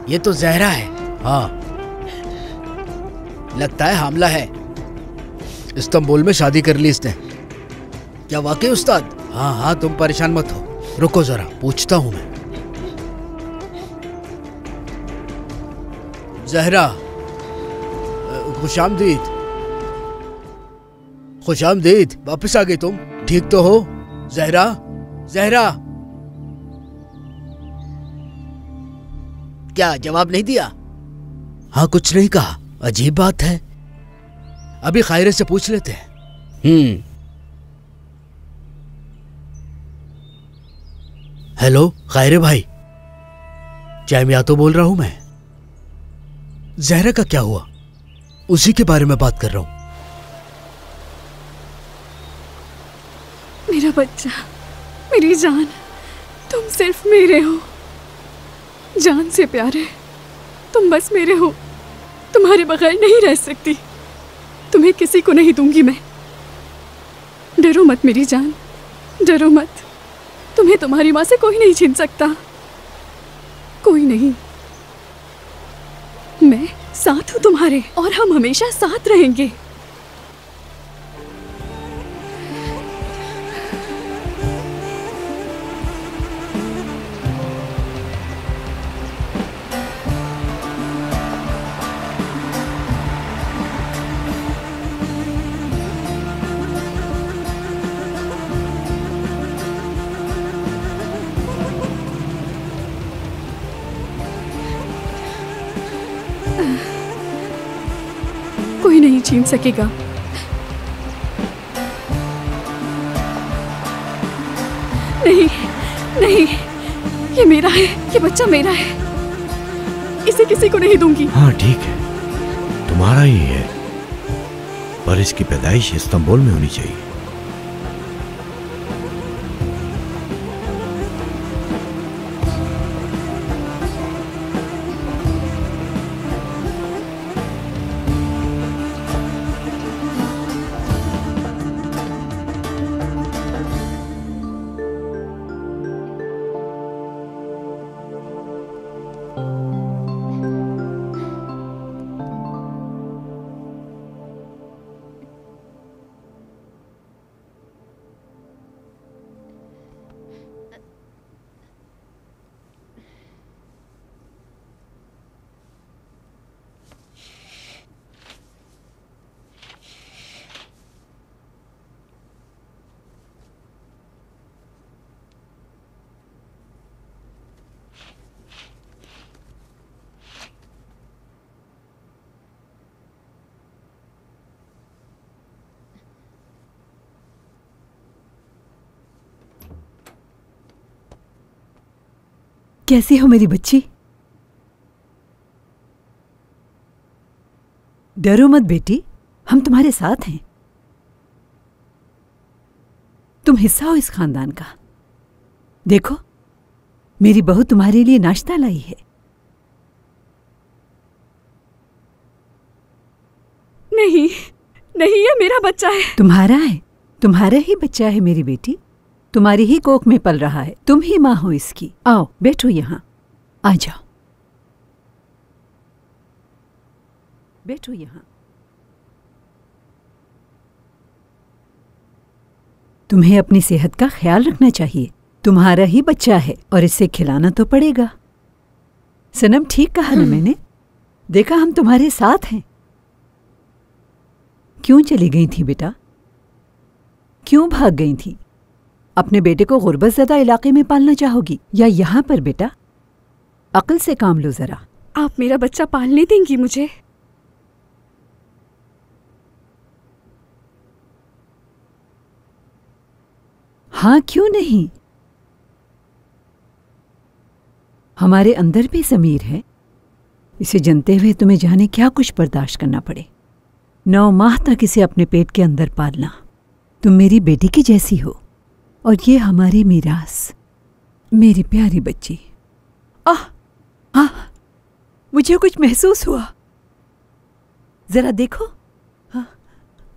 ये तो जहरा है। हाँ, लगता है हामला है। इस्तांबुल में शादी कर ली इसने। क्या वाकई उस्ताद? हाँ हाँ, तुम परेशान मत हो, रुको जरा पूछता हूं मैं। जहरा, खुशामदीद। खुशामदीद, वापस आ गई तुम? ठीक तो हो जहरा? जहरा, क्या जवाब नहीं दिया? हाँ, कुछ नहीं कहा। अजीब बात है। अभी खायरे से पूछ लेते हैं। हेलो खायरे भाई, जामिया तो बोल रहा हूं मैं। जहरा का क्या हुआ, उसी के बारे में बात कर रहा हूं। मेरा बच्चा, मेरी जान, तुम सिर्फ मेरे हो, जान से प्यारे। तुम बस मेरे हो, तुम्हारे बगैर नहीं रह सकती। तुम्हें किसी को नहीं दूंगी मैं। डरो मत मेरी जान, डरो मत। तुम्हें तुम्हारी माँ से कोई नहीं छीन सकता, कोई नहीं। मैं साथ हूँ तुम्हारे, और हम हमेशा साथ रहेंगे। कोई नहीं छीन सकेगा। नहीं नहीं, ये मेरा है, ये बच्चा मेरा है, इसे किसी को नहीं दूंगी। हाँ ठीक है, तुम्हारा ही है, पर इसकी पैदाइश इस्तांबुल में होनी चाहिए। कैसी हो मेरी बच्ची? डरो मत बेटी, हम तुम्हारे साथ हैं। तुम हिस्सा हो इस खानदान का। देखो, मेरी बहू तुम्हारे लिए नाश्ता लाई है। नहीं नहीं, ये मेरा बच्चा है। तुम्हारा है, तुम्हारा ही बच्चा है मेरी बेटी। तुम्हारी ही कोख में पल रहा है, तुम ही माँ हो इसकी। आओ बैठो यहाँ, आ जाओ, बैठो यहाँ। तुम्हें अपनी सेहत का ख्याल रखना चाहिए। तुम्हारा ही बच्चा है और इसे खिलाना तो पड़ेगा। सनम, ठीक कहा ना मैंने? देखा, हम तुम्हारे साथ हैं। क्यों चली गई थी बेटा? क्यों भाग गई थी? अपने बेटे को गुर्बतज़दा इलाके में पालना चाहोगी या यहाँ पर? बेटा, अक्ल से काम लो जरा। आप मेरा बच्चा पालने देंगी मुझे? हाँ, क्यों नहीं? हमारे अंदर भी ज़मीर है। इसे जानते हुए तुम्हें जाने क्या कुछ बर्दाश्त करना पड़े। 9 माह तक इसे अपने पेट के अंदर पालना। तुम मेरी बेटी की जैसी हो और ये हमारी मीरास, मेरी प्यारी बच्ची। आह, मुझे कुछ महसूस हुआ। जरा देखो,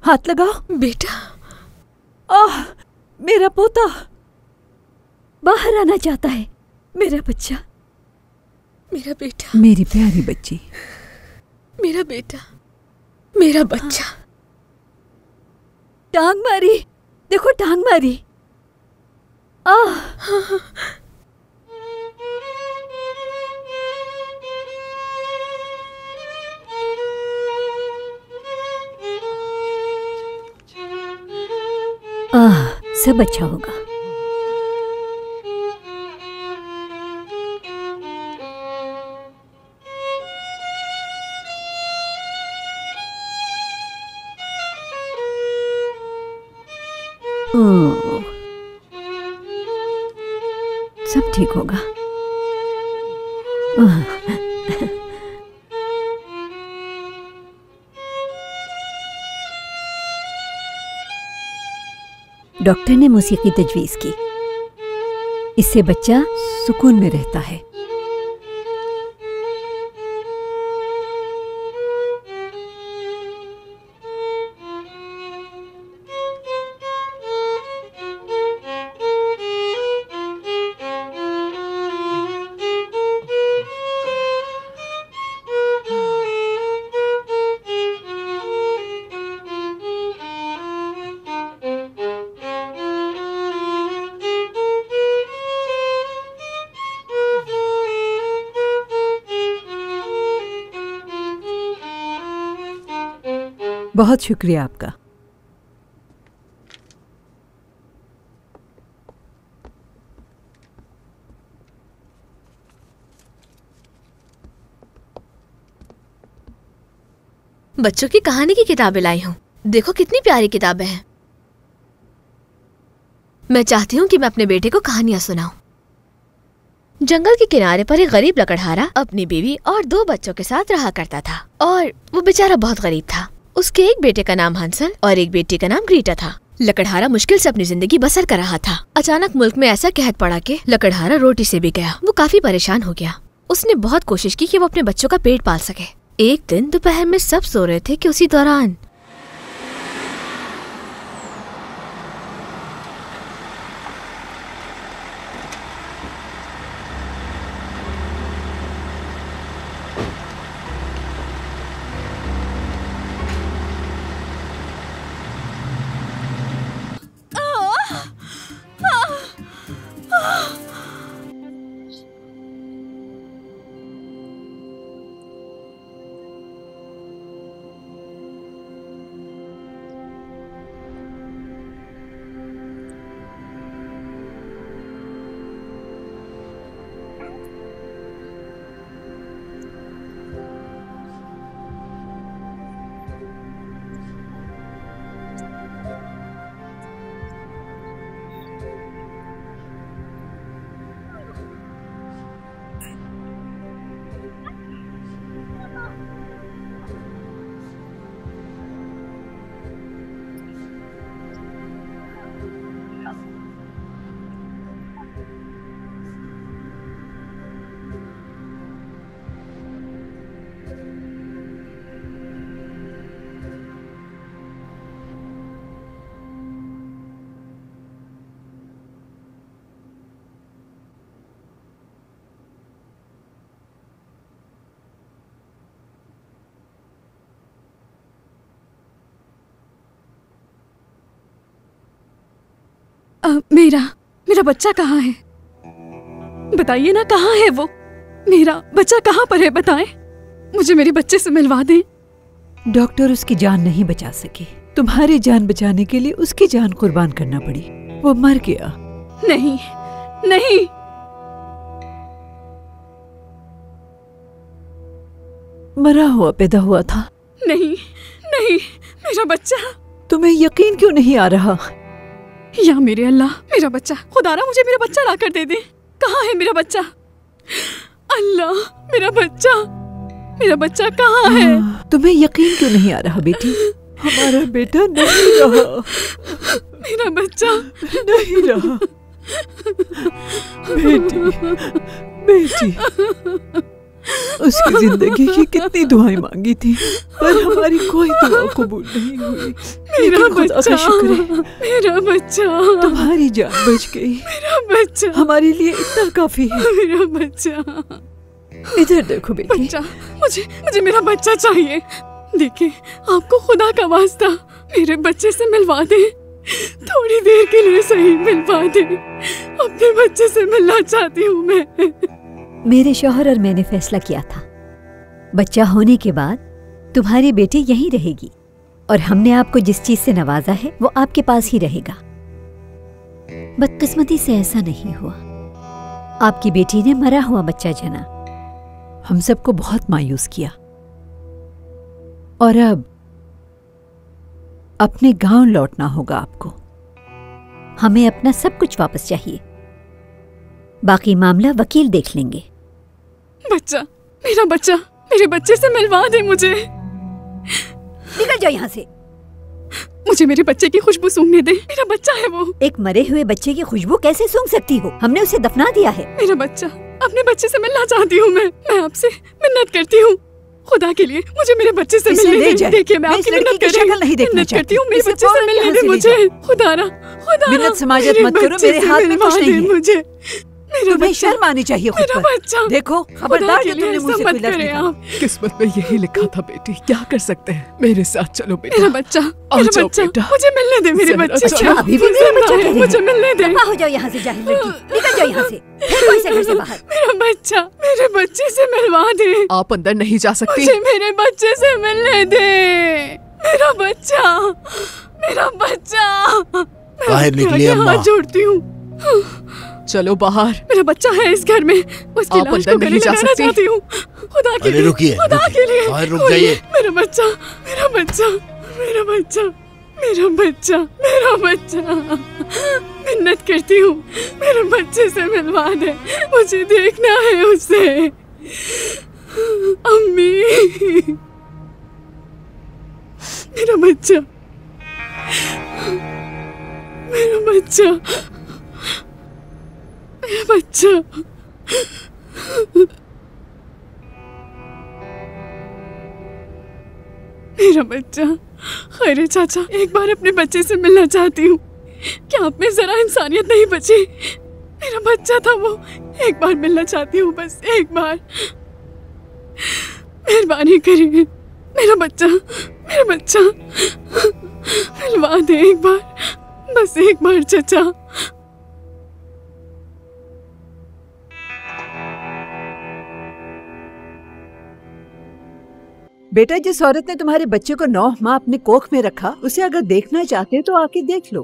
हाथ लगाओ। बेटा, मेरा पोता बाहर आना चाहता है। मेरा बच्चा, मेरा बेटा, मेरी प्यारी बच्ची, मेरा बेटा, मेरा बच्चा। टांग मारी, देखो टांग मारी। सब अच्छा होगा। सब ठीक होगा। डॉक्टर ने मौसीकी तजवीज़ की, इससे बच्चा सुकून में रहता है। बहुत शुक्रिया आपका। बच्चों की कहानी की किताबें लाई हूँ। देखो कितनी प्यारी किताबें हैं। मैं चाहती हूँ कि मैं अपने बेटे को कहानियां सुनाऊं। जंगल के किनारे पर एक गरीब लकड़हारा अपनी बीवी और 2 बच्चों के साथ रहा करता था, और वो बेचारा बहुत गरीब था। उसके एक बेटे का नाम हंसल और एक बेटी का नाम ग्रीटा था। लकड़हारा मुश्किल से अपनी जिंदगी बसर कर रहा था। अचानक मुल्क में ऐसा कहत पड़ा कि लकड़हारा रोटी से भी गया। वो काफी परेशान हो गया। उसने बहुत कोशिश की कि वो अपने बच्चों का पेट पाल सके। एक दिन दोपहर में सब सो रहे थे कि उसी दौरान मेरा बच्चा कहाँ है? बताइए ना, कहाँ है वो? मेरा बच्चा कहाँ पर है? बताएं, मुझे मेरे बच्चे से मिलवा दें। डॉक्टर उसकी जान नहीं बचा सके। तुम्हारी जान बचाने के लिए उसकी जान कुर्बान करना पड़ी। वो मर गया। नहीं नहीं, मरा हुआ पैदा हुआ था। नहीं नहीं, मेरा बच्चा। तुम्हें यकीन क्यों नहीं आ रहा? या मेरे अल्लाह, मेरा बच्चा, खुदारा मुझे मेरा बच्चा लाकर दे दे। कहाँ है मेरा बच्चा? अल्लाह, मेरा बच्चा कहाँ है? तुम्हें यकीन क्यों नहीं आ रहा बेटी? हमारा बेटा नहीं रहा। मेरा बच्चा नहीं रहा। बेटी उसकी जिंदगी की कितनी दुआएं मांगी थी, पर हमारी कोई दुआ कबूल नहीं हुई। मेरा खुदा का शुक्र है, मेरा बच्चा, तुम्हारी जान बच गई। मेरा बच्चा हमारे लिए इतना काफी है। मेरा बच्चा। इधर देखो बेटी। बच्चा, मुझे मेरा बच्चा चाहिए। देखिए, आपको खुदा का वास्ता मेरे बच्चे से मिलवा दे, थोड़ी देर के लिए सही मिलवा दे। अपने बच्चे से मिलना चाहती हूँ मैं। मेरे शौहर और मैंने फैसला किया था, बच्चा होने के बाद तुम्हारी बेटी यहीं रहेगी और हमने आपको जिस चीज से नवाजा है वो आपके पास ही रहेगा। बदकिस्मती से ऐसा नहीं हुआ, आपकी बेटी ने मरा हुआ बच्चा जना। हम सबको बहुत मायूस किया और अब अपने गांव लौटना होगा आपको। हमें अपना सब कुछ वापस चाहिए, बाकी मामला वकील देख लेंगे। बच्चा, मेरा बच्चा, मेरे बच्चे से मिलवा दे मुझे। निकल जाओ यहाँ से। मुझे मेरे बच्चे की खुशबू सूंघने दे, मेरा बच्चा है वो। एक मरे हुए बच्चे की खुशबू कैसे सूंघ सकती हो? हमने उसे दफना दिया है। मेरा बच्चा, अपने बच्चे से मिलना चाहती हूँ मैं आपसे मिन्नत करती हूँ, खुदा के लिए मुझे मेरे बच्चे से मिलने दे। देखिए, मैं आपकी मिन्नत करती हूँ, मेरे बच्चे से मिलने दे मुझे। खुदारा, मिन्नत समाजत मत करो, मेरे हाथ में कुछ नहीं है। मुझे तुम्हें शर्म आनी चाहिए खुद मेरा पर। बच्चा, देखो, खबरदार जो तुमने मुझसे कोई लफ्ज़ निकाला। किस्मत में यही लिखा था बेटी, क्या कर सकते हैं। मेरे साथ चलो बेटा। मेरा बच्चा, मेरा बच्चा, मुझे मिलने दे मेरे बच्चे से। अच्छा, अभी भी मेरा बच्चा कह रही है। मुझे मिलने दे। दफा हो जाओ यहाँ से जाहिल लड़की, निकल जाओ यहाँ से, फिर कोई से घर से बाहर। मेरा बच्चा, मेरे बच्चे से मिलवा दे। आप अंदर नहीं जा सकती। मुझे मेरे बच्चे से मिलने दे। मेरा बच्चा, मेरा बच्चा। बाहर निकलिए अम्मा। हाथ जोड़ती हूँ। चलो बाहर। मेरा बच्चा है इस घर में, उसकी आप लाश अंदर को गले नहीं जा लगाना सकती। चाहती हूँ। खुदा के अरे लिए, रुकिए, खुदा रुकिए, के लिए बाहर रुक खोलिए। जाइए। मेरा बच्चा, मेरा बच्चा, मेरा बच्चा, मेरा बच्चा, मेरा बच्चा। मिन्नत करती हूँ, मेरे बच्चे से मिलवा दे, मुझे देखना है उसे। अम्मी, मेरा बच्चा, मेरा बच्चा, मेरा बच्चा। मेरा बच्चा। खैर चाचा, एक बार अपने बच्चे से मिलना चाहती हूँ। क्या आप में जरा इंसानियत नहीं बची? मेरा बच्चा था वो, एक बार मिलना चाहती हूँ, बस एक बार। मेहरबानी करिए, मेरा बच्चा, मेरा बच्चा मिलवा दे एक बार, बस एक बार चाचा। बेटा, जिस औरत ने तुम्हारे बच्चे को 9 माह अपने कोख में रखा, उसे अगर देखना चाहते हो तो आके देख लो।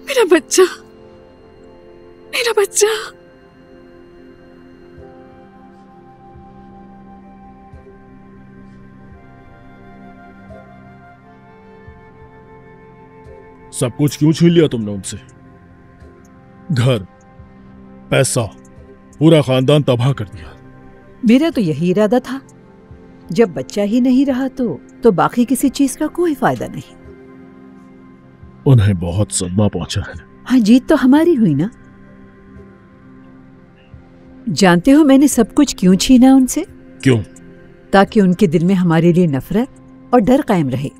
मेरा बच्चा, मेरा बच्चा। सब कुछ क्यों छीन लिया तुमने उनसे? घर, पैसा, पूरा खानदान तबाह कर दिया। मेरा तो यही इरादा था, जब बच्चा ही नहीं रहा तो बाकी किसी चीज का कोई फायदा नहीं। उन्हें बहुत सदमा पहुंचा है। हाँ, जीत तो हमारी हुई ना। जानते हो मैंने सब कुछ क्यों छीना उनसे? क्यों? ताकि उनके दिल में हमारे लिए नफरत और डर कायम रहे।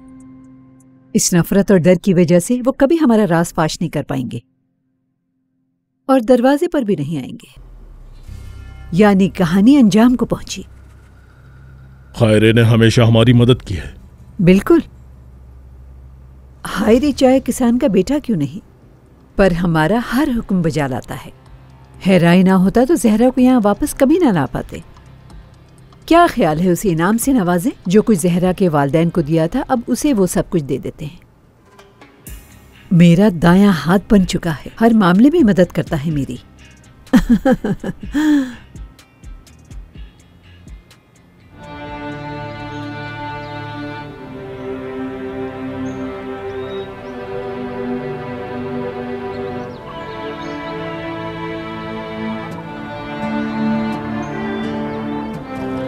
इस नफरत और डर की वजह से वो कभी हमारा राज फाश नहीं कर पाएंगे और दरवाजे पर भी नहीं आएंगे। यानी कहानी अंजाम को पहुंची। खैरे ने हमेशा हमारी मदद की है। बिल्कुल। हाय रे, चाहे किसान का बेटा क्यों नहीं, पर हमारा हर हुक्म बजा लाता है। हैराई ना होता तो जहरा को यहाँ वापस कभी ना ला पाते। क्या ख्याल है उसे इनाम से नवाजें? जो कुछ जहरा के वालिदैन को दिया था, अब उसे वो सब कुछ दे देते हैं। मेरा दायां हाथ बन चुका है, हर मामले में मदद करता है मेरी।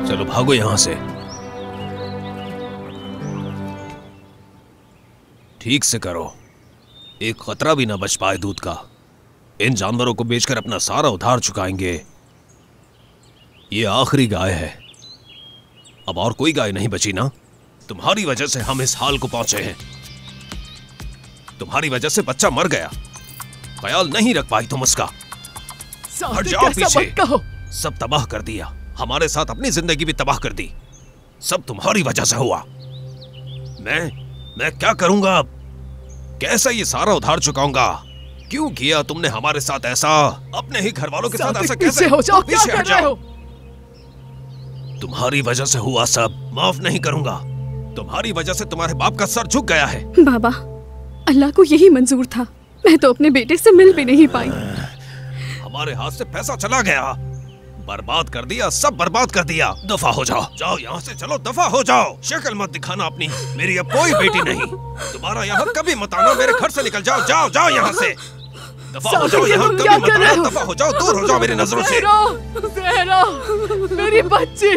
चलो भागो यहां से। ठीक से करो, एक खतरा भी ना बच पाए दूध का। इन जानवरों को बेचकर अपना सारा उधार चुकाएंगे। ये आखिरी गाय है, अब और कोई गाय नहीं बची ना। तुम्हारी वजह से हम इस हाल को पहुंचे हैं। तुम्हारी वजह से बच्चा मर गया, ख्याल नहीं रख पाई तुम उसका। हट जाओ पीछे। सब तबाह कर दिया, हमारे साथ अपनी जिंदगी भी तबाह कर दी। सब तुम्हारी वजह से हुआ। मैं क्या करूंगा अब? कैसे ये सारा उधार चुकाऊंगा? क्यों किया तुमने हमारे साथ ऐसा? अपने ही घर वालों के साथ ऐसा कैसे? हो जाओ, क्या कर रहे हो? तुम्हारी वजह से हुआ सब, माफ नहीं करूंगा। तुम्हारी वजह से तुम्हारे बाप का सर झुक गया है। बाबा, अल्लाह को यही मंजूर था, मैं तो अपने बेटे से मिल भी नहीं पाई। हमारे हाथ से पैसा चला गया, बर्बाद कर दिया, सब बर्बाद कर दिया। दफा हो जाओ, जाओ यहाँ से, चलो दफा हो जाओ। शक्ल मत दिखाना अपनी, मेरी अब कोई बेटी नहीं। तुम्हारा यहाँ कभी मत आना, मेरे घर से निकल जाओ, जाओ जाओ यहाँ से। दफा हो जाओ, यहाँ कभी मत आना, दफा हो जाओ, दूर हो जाओ मेरी नजरों से। ज़हरा, मेरी बच्ची।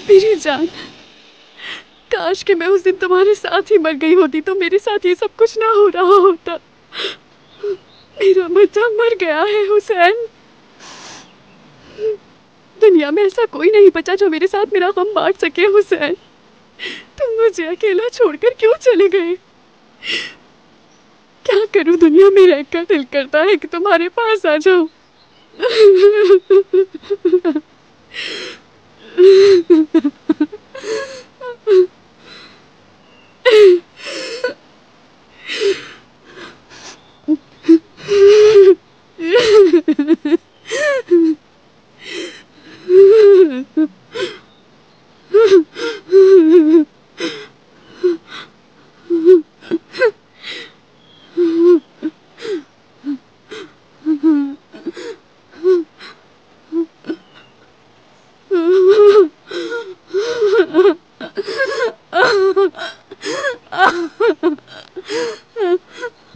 मेरी जान, काश कि मैं उस दिन तुम्हारे साथ ही मर गई होती तो मेरे साथ ये सब कुछ ना हो रहा होता। मेरा बच्चा मर गया है हुसैन। दुनिया में ऐसा कोई नहीं बचा जो मेरे साथ मेरा गम बांट सके। हुसैन, तुम मुझे अकेला छोड़कर क्यों चले गए? क्या करूं, दुनिया में रहकर दिल करता है कि तुम्हारे पास आ जाऊं।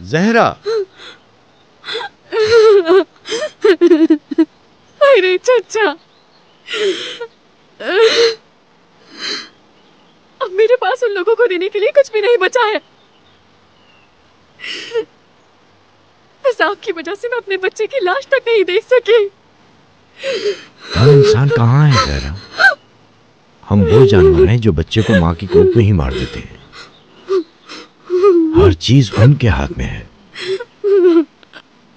ज़हरा, अरे चचा, अब मेरे पास उन लोगों को देने के लिए कुछ भी नहीं बचा है। इस आग की वजह से मैं अपने बच्चे की लाश तक नहीं देख सकी। हम इंसान कहाँ है ज़हरा? हम वो जानवर हैं जो बच्चे को माँ की कोख में ही मार देते हैं। हर चीज उनके हाथ में है।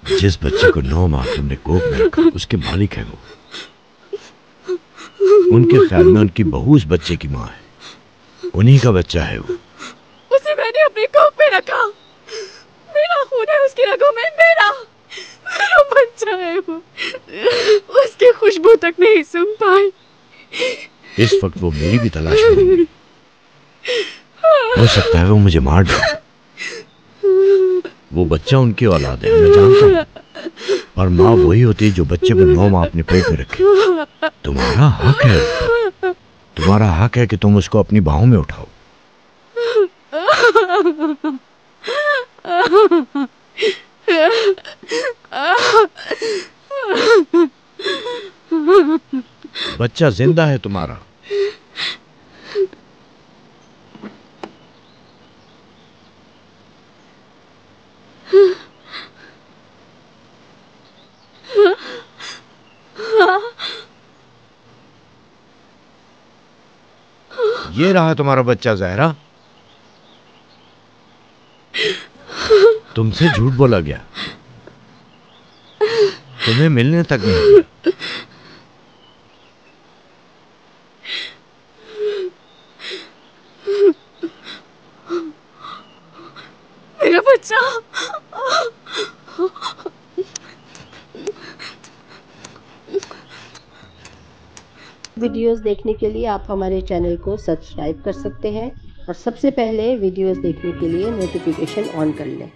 जिस बच्चे को 9 माह तुमने कोख में रखा उसके मालिक है वो। उनके ख्याल में उनकी बहू उस बच्चे की माँ है, उन्हीं का बच्चा है वो। उसे मैंने अपने कोख में रखा, मेरा खून है उसकी रगों में, मेरा बच्चा है वो। उसकी खुशबू तक नहीं सुन पाई। इस वक्त वो मेरी भी तलाश में होगी। हो सकता है वो मुझे मार दे। वो बच्चा उनकी औलाद है, मैं जानता हूँ, और माँ वही होती है जो बच्चे को 9 माह अपने पेट में रखे। तुम्हारा हक है, तुम्हारा हक है कि तुम उसको अपनी बाहों में उठाओ। बच्चा जिंदा है तुम्हारा। ये रहा तुम्हारा बच्चा ज़हरा। तुमसे झूठ बोला गया, तुम्हें मिलने तक नहीं। मेरा बच्चा। वीडियोस देखने के लिए आप हमारे चैनल को सब्सक्राइब कर सकते हैं और सबसे पहले वीडियोस देखने के लिए नोटिफिकेशन ऑन कर लें।